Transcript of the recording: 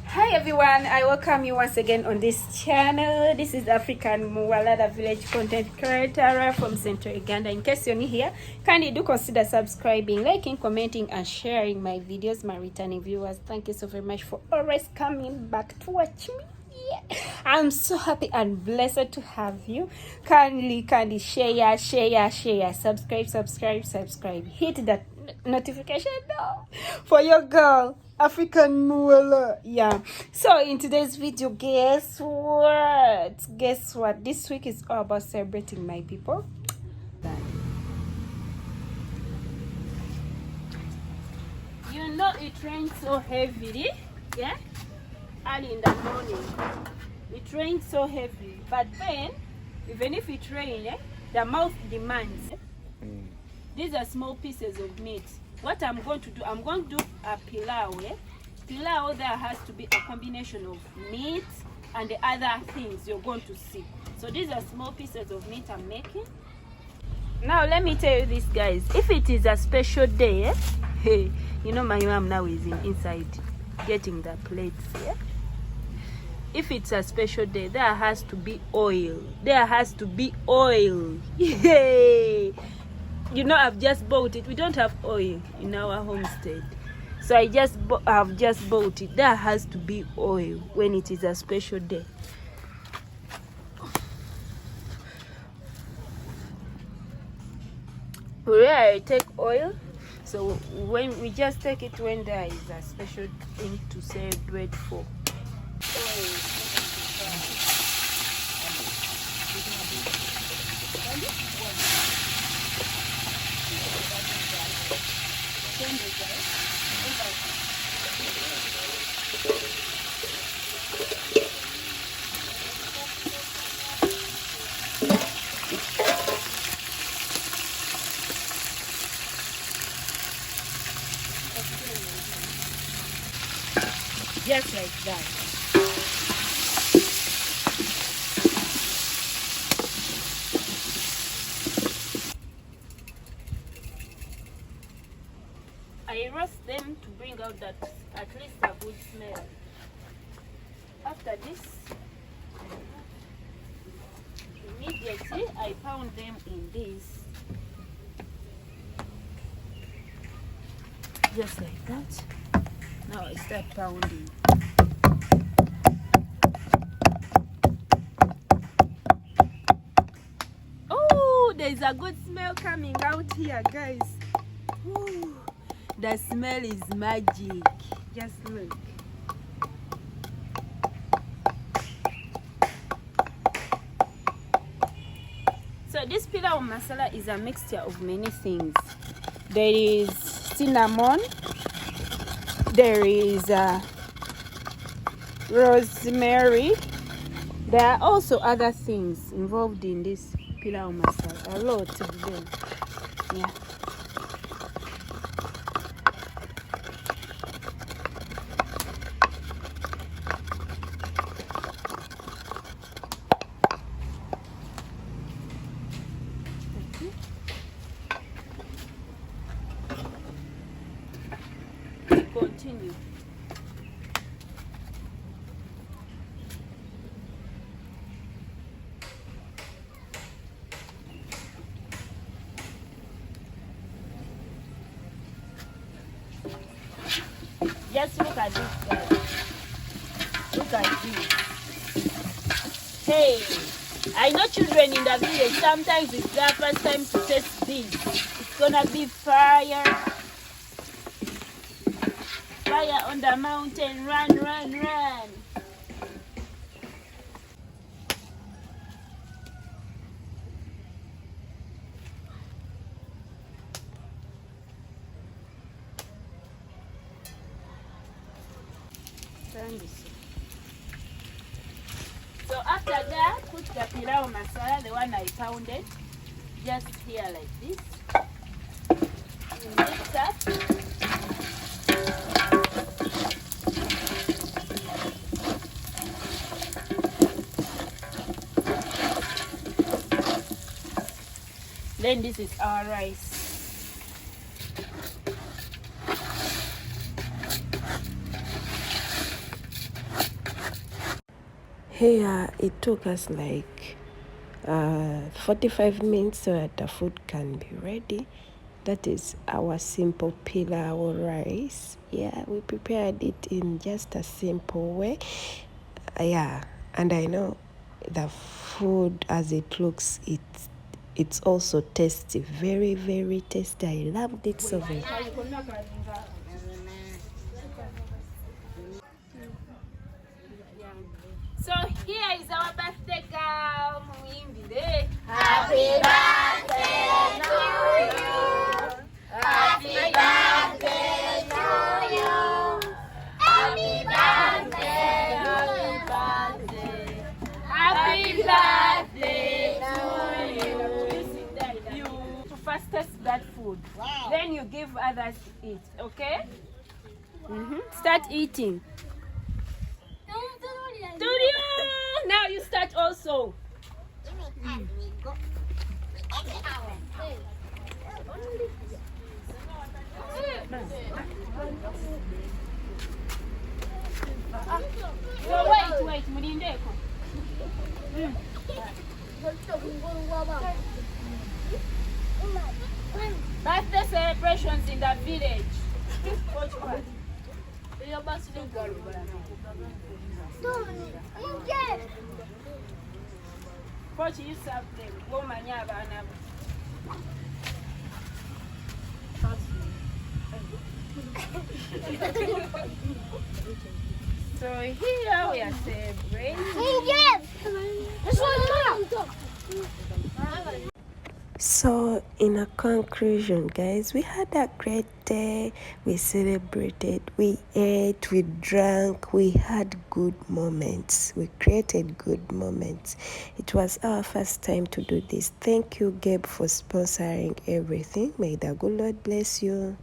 Hi everyone, I welcome you once again on this channel. This is African Muwalada village content creator from Central Uganda. In case you're new here, kindly do consider subscribing, liking, commenting and sharing my videos. My returning viewers, thank you so very much for always coming back to watch me. I'm so happy and blessed to have you. Kindly share, subscribe. Hit that notification bell for your girl African Muala. Yeah. So in today's video, guess what? This week is all about celebrating my people. You know it rains so heavily, yeah? Early in the morning. It rains so heavy, but then even if it rains, the mouth demands. These are small pieces of meat. What I'm going to do, I'm going to do a pilau. Pilau, there has to be a combination of meat and the other things you're going to see. So these are small pieces of meat I'm making. Now let me tell you this, guys. If it is a special day, hey, you know my mom now is inside getting the plates. If it's a special day, there has to be oil. Yay! You know, I've just bought it. We don't have oil in our homestead, so I've just bought it. There has to be oil when it is a special day. Where I take oil, so when we just take it when there is a special thing to celebrate for. Just like that. I roast them to bring out that at least a good smell. After this, immediately I pound them in this. Just like that. Now I start pounding. Oh, there's a good smell coming out here, guys. Ooh, the smell is magic. Just look. So this pilau masala is a mixture of many things. There is cinnamon. There is rosemary. There are also other things involved in this pilau masala. A lot of them. Yeah. Continue. Just look at this, guys. Look at this. Hey, I know children in the village, sometimes it's their first time to taste this. It's gonna be fire. Fire on the mountain, run. So after that, put the pilau masala, the one I pounded, just here like this. You mix up. Then this is our rice. Here it took us like 45 minutes so that the food can be ready. That is our simple pilau rice. Yeah, we prepared it in just a simple way. Yeah, and I know the food as it looks, it's also tasty, very, very tasty. I loved it so very. So here is our birthday girl, Muimbile. Happy birthday to you. Happy birthday to you. Happy birthday. Happy birthday to you. You first test that food. Then you give others to eat, okay? Start eating. Now you start also. So wait, Mulindeko. Birthday celebrations in the village. Coach, you serve them. Woman, so here we are celebrating. So in a conclusion, guys, we had a great day. We celebrated, we ate, we drank, we had good moments, we created good moments. It was our first time to do this. Thank you, Gabe, for sponsoring everything. May the good Lord bless you.